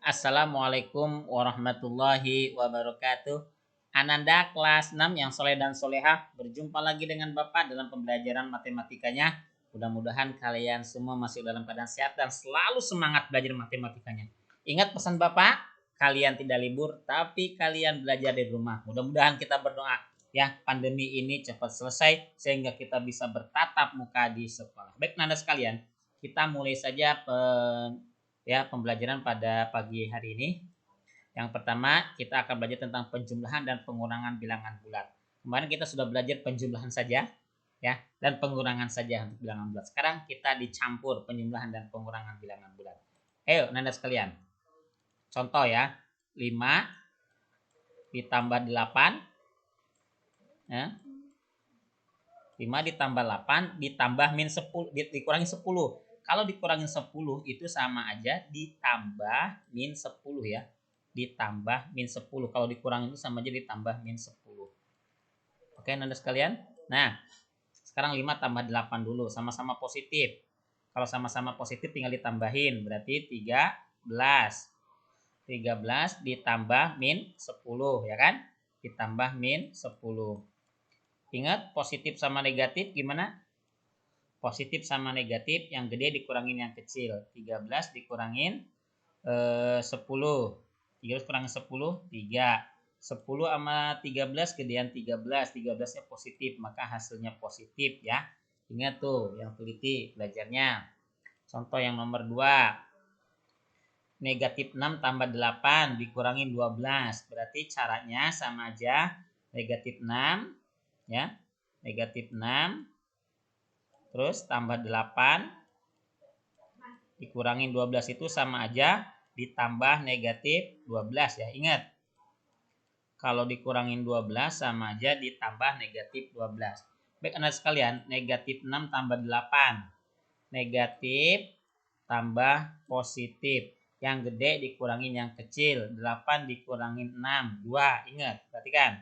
Assalamualaikum warahmatullahi wabarakatuh. Ananda kelas 6 yang soleh dan solehah, berjumpa lagi dengan Bapak dalam pembelajaran matematikanya. Mudah-mudahan kalian semua masih dalam keadaan sehat dan selalu semangat belajar matematikanya. Ingat pesan Bapak, kalian tidak libur tapi kalian belajar di rumah. Mudah-mudahan kita berdoa ya, pandemi ini cepat selesai sehingga kita bisa bertatap muka di sekolah. Baik Nanda sekalian, kita mulai saja pembelajaran pada pagi hari ini. Yang pertama, kita akan belajar tentang penjumlahan dan pengurangan bilangan bulat. Kemarin kita sudah belajar penjumlahan saja ya dan pengurangan saja untuk bilangan bulat. Sekarang kita dicampur penjumlahan dan pengurangan bilangan bulat. Ayo Nanda sekalian. Contoh ya, 5 ditambah 8 ya. 5 ditambah 8 ditambah min 10 dikurangi 10. Kalau dikurangin 10 itu sama aja ditambah min 10 ya. Ditambah min 10. Kalau dikurangin itu sama aja ditambah min 10. Oke, Nanda sekalian. Nah, sekarang 5 tambah 8 dulu. Sama-sama positif. Kalau sama-sama positif tinggal ditambahin. Berarti 13. 13 ditambah min 10 ya kan? Ditambah min 10. Ingat positif sama negatif gimana? Positif sama negatif, yang gede dikurangin yang kecil. 13 dikurangin 10. 13 kurangin 10, 3. 10 sama 13 gedean 13. 13-nya positif, maka hasilnya positif ya. Ingat tuh yang teliti belajarnya. Contoh yang nomor 2. Negatif 6 tambah 8 dikurangin 12. Berarti caranya sama aja. Negatif 6 ya. Negatif 6 terus tambah 8 dikurangin 12 itu sama aja ditambah negatif 12 ya. Ingat, kalau dikurangin 12 sama aja ditambah negatif 12. Baik anak sekalian, negatif 6 tambah 8. Negatif tambah positif. Yang gede dikurangin yang kecil. 8 dikurangin 6. 2. Ingat, perhatikan.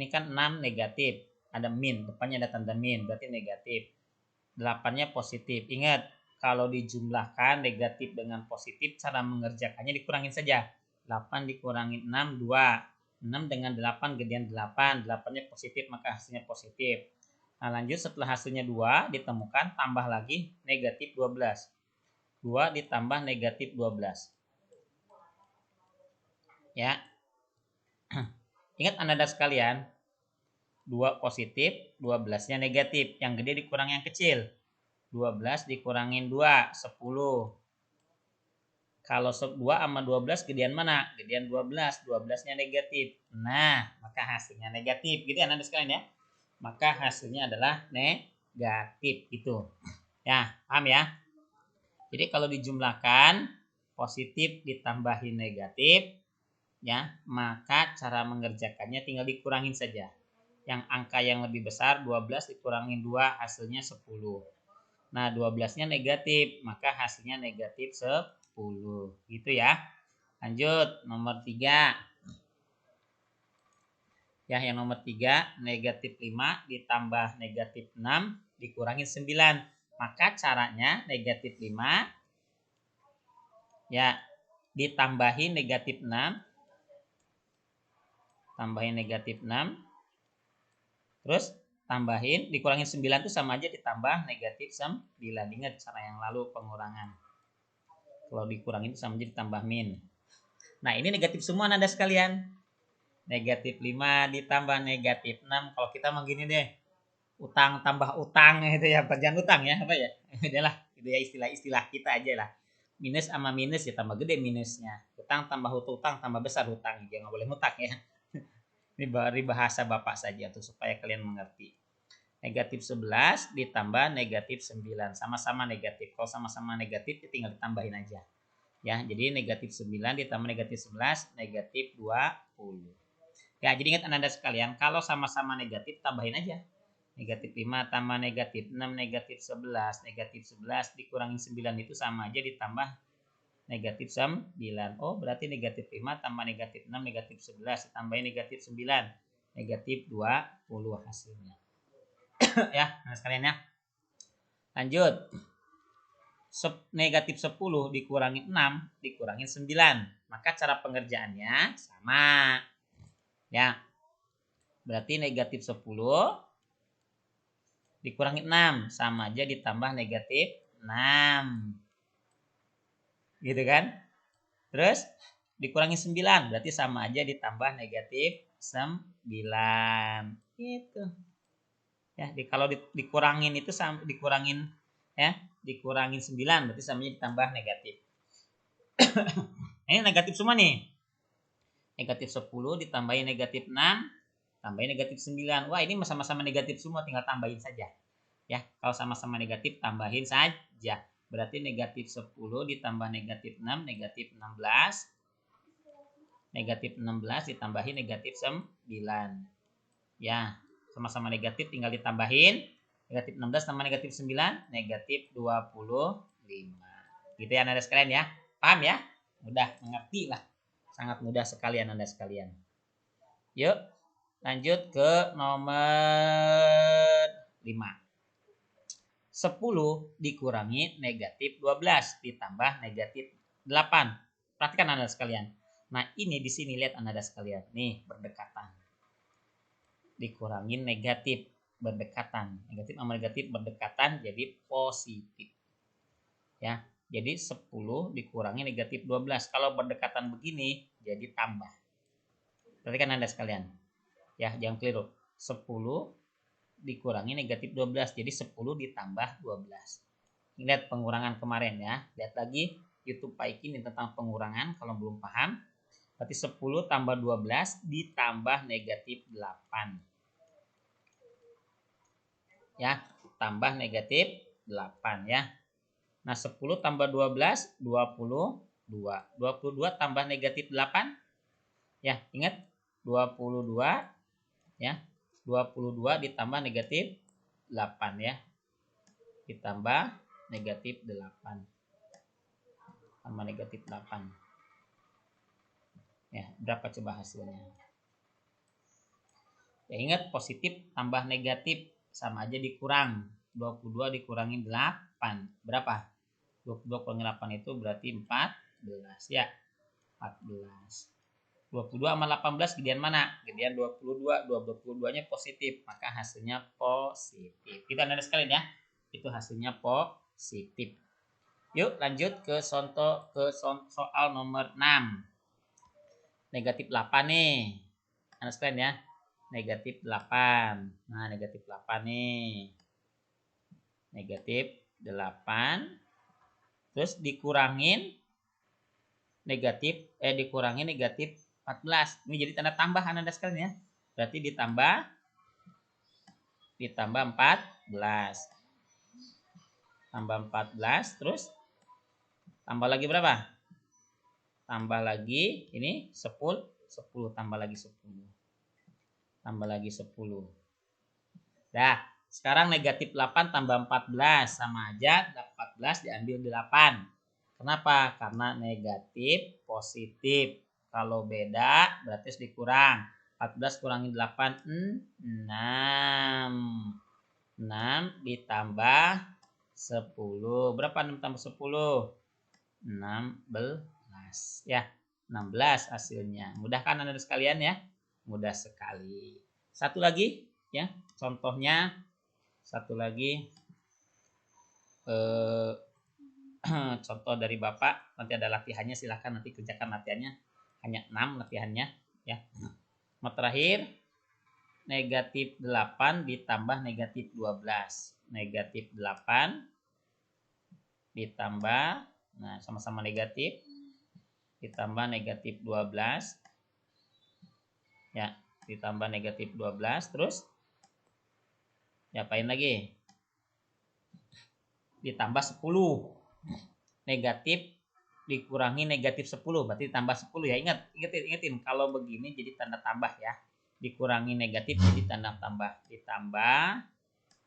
Ini kan 6 negatif. Ada min, depannya ada tanda min, berarti negatif. 8-nya positif. Ingat, kalau dijumlahkan negatif dengan positif, cara mengerjakannya dikurangin saja. 8 dikurangin 6, 2. 6 dengan 8 gedean 8. 8-nya positif, maka hasilnya positif. Nah, lanjut setelah hasilnya 2 ditemukan, tambah lagi negatif 12. 2 ditambah negatif 12. Ya. Ingat Anda sekalian, 2 positif, 12-nya negatif. Yang gede dikurang yang kecil. 12 dikurangin 2, 10. Kalau 2 sama 12 gedean mana? Gedean 12. 12-nya negatif. Nah, maka hasilnya negatif. Gitu ya Anda sekalian ya. Maka hasilnya adalah negatif gitu. Ya, paham ya? Jadi kalau dijumlahkan positif ditambahin negatif ya, maka cara mengerjakannya tinggal dikurangin saja. Yang angka yang lebih besar 12 dikurangin 2 hasilnya 10. Nah 12-nya negatif, maka hasilnya negatif 10. Gitu ya. Lanjut nomor 3. Ya, yang nomor 3 negatif 5 ditambah negatif 6 dikurangin 9. Maka caranya negatif 5 ya ditambahin negatif 6. Tambahin negatif 6. Terus tambahin dikurangin 9 itu sama aja ditambah negatif 9. Ingat cara yang lalu pengurangan. Kalau dikurangin itu sama aja ditambah min. Nah ini negatif semua Anda sekalian. Negatif 5 ditambah negatif 6. Kalau kita mau gini deh. Utang tambah utang itu ya. Jangan utang ya. Apa ya. Udahlah. Itu ya istilah-istilah kita aja lah. Minus sama minus ya tambah gede minusnya. Utang tambah utang tambah besar hutang. Jangan boleh ngutang ya. Ini dari bahasa Bapak saja tuh supaya kalian mengerti. Negatif 11 ditambah negatif 9. Sama-sama negatif. Kalau sama-sama negatif tinggal ditambahin aja. Ya, jadi negatif 9 ditambah negatif 11, negatif 20. Ya, jadi ingat Anda sekalian, kalau sama-sama negatif tambahin aja. Negatif 5 tambah negatif 6, negatif 11. Negatif 11 dikurangin 9 itu sama aja ditambah negatif 9. Oh, berarti negatif 5 tambah negatif 6, negatif 11. Tambahin negatif 9. Negatif 20 hasilnya. Ya, nah sekalian ya. Lanjut. negatif 10 dikurangi 6 dikurangi 9. Maka cara pengerjaannya sama. Ya. Berarti negatif 10 dikurangi 6 sama aja ditambah negatif 6. Gitu kan? Terus dikurangi 9 berarti sama aja ditambah negatif 9. Gitu. Ya, kalau dikurangin itu sama dikurangin ya, dikurangin 9 berarti samanya ditambah negatif. Ini negatif semua nih. Negatif 10 ditambahin negatif 6 tambahin negatif 9. Wah, ini sama-sama negatif semua, tinggal tambahin saja. Ya, kalau sama-sama negatif tambahin saja. Berarti negatif 10 ditambah negatif 6 negatif 16. Negatif 16 ditambahin negatif 9. Ya, sama-sama negatif tinggal ditambahin. Negatif 16 tambah negatif 9 negatif 25. Gitu ya Anda sekalian ya. Paham ya? Mudah, mengerti lah. Sangat mudah sekali Anda sekalian. Yuk, lanjut ke nomor 5. 10 dikurangi negatif 12 ditambah negatif 8. Perhatikan Anda sekalian. Nah, ini di sini lihat Anda sekalian. Nih, berdekatan. Dikurangin negatif, berdekatan. Negatif sama negatif berdekatan jadi positif. Ya, jadi 10 dikurangi negatif 12. Kalau berdekatan begini jadi tambah. Perhatikan Anda sekalian. Ya, jangan keliru. 10 dikurangi negatif 12. Jadi 10 ditambah 12. Lihat pengurangan kemarin ya. Lihat lagi YouTube Pak Iki ini tentang pengurangan kalau belum paham. Berarti 10 tambah 12 ditambah negatif 8. Ya, tambah negatif 8 ya. Nah, 10 tambah 12 22. 22 tambah negatif 8. Ya, ingat 22 ya. 22 ditambah negatif 8 ya. Ditambah negatif 8. Tambah negatif 8. Ya, berapa coba hasilnya? Ya, ingat positif tambah negatif sama aja dikurang. 22 dikurangi 8. Berapa? 22 kurangi 8 itu berarti 14 ya. 14. 22 sama 18 gedean mana? Gedean 22. 22-nya positif, maka hasilnya positif. Kita Anda sekalian ya. Itu hasilnya positif. Yuk lanjut ke soal nomor 6. Negatif 8 nih. Anda sekalian ya. Negatif 8. Nah, negatif 8 nih. Negatif 8. Terus dikurangin negatif 14. Ini jadi tanda tambah Anda sekalian ya. Berarti ditambah 14. Tambah 14 terus tambah lagi berapa? Tambah lagi ini 10 tambah lagi 10. Tambah lagi 10. Dah, sekarang negatif 8 tambah 14 sama aja 14 diambil 8. Kenapa? Karena negatif positif. Kalau beda berarti harus dikurang. 14 kurangi 8 6. 6 ditambah 10. Berapa 6 tambah 10? 16. Ya, 16 hasilnya. Mudah kan Anda sekalian ya? Mudah sekali. Satu lagi ya, contohnya satu lagi contoh dari Bapak, nanti ada latihannya, silahkan nanti kerjakan latihannya, hanya 6 latihannya ya. Nomor terakhir negatif 8 ditambah negatif 12. Negatif 8 ditambah, nah sama-sama negatif, ditambah negatif 12 ya, ditambah negatif 12 terus diapain lagi? Ditambah 10. Negatif dikurangi negatif 10 berarti tambah 10 ya. Ingetin kalau begini jadi tanda tambah ya. Dikurangi negatif jadi tanda tambah. Ditambah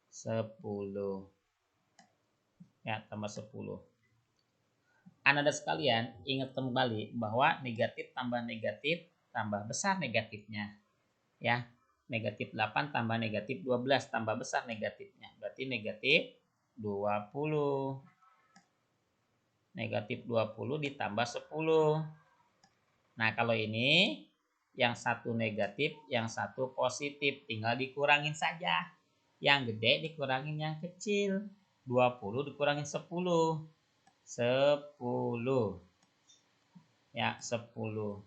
10. Ya, tambah 10. Anda sekalian ingat kembali bahwa negatif tambah besar negatifnya. Ya. Negatif 8 tambah negatif 12 tambah besar negatifnya. Berarti negatif 20. Negatif 20 ditambah 10. Nah, kalau ini yang satu negatif, yang satu positif, tinggal dikurangin saja. Yang gede dikurangin yang kecil. 20 dikurangin 10. 10. Ya, 10.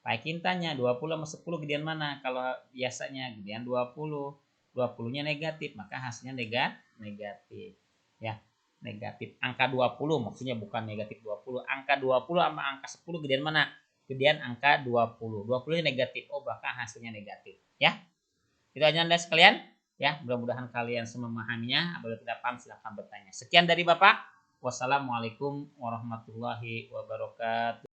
Pak Kim tanya 20 sama 10 gedean mana? Kalau biasanya gedean 20. 20-nya negatif, maka hasilnya negatif. Ya, negatif. Angka 20 maksudnya bukan negatif 20. Angka 20 sama angka 10 gedean mana? Gedean angka 20. 20-nya negatif. Oh, bahkan hasilnya negatif. Ya. Itu aja Anda sekalian. Ya, mudah-mudahan kalian semua memahaminya. Apabila tidak paham silahkan bertanya. Sekian dari Bapak. Wassalamualaikum warahmatullahi wabarakatuh.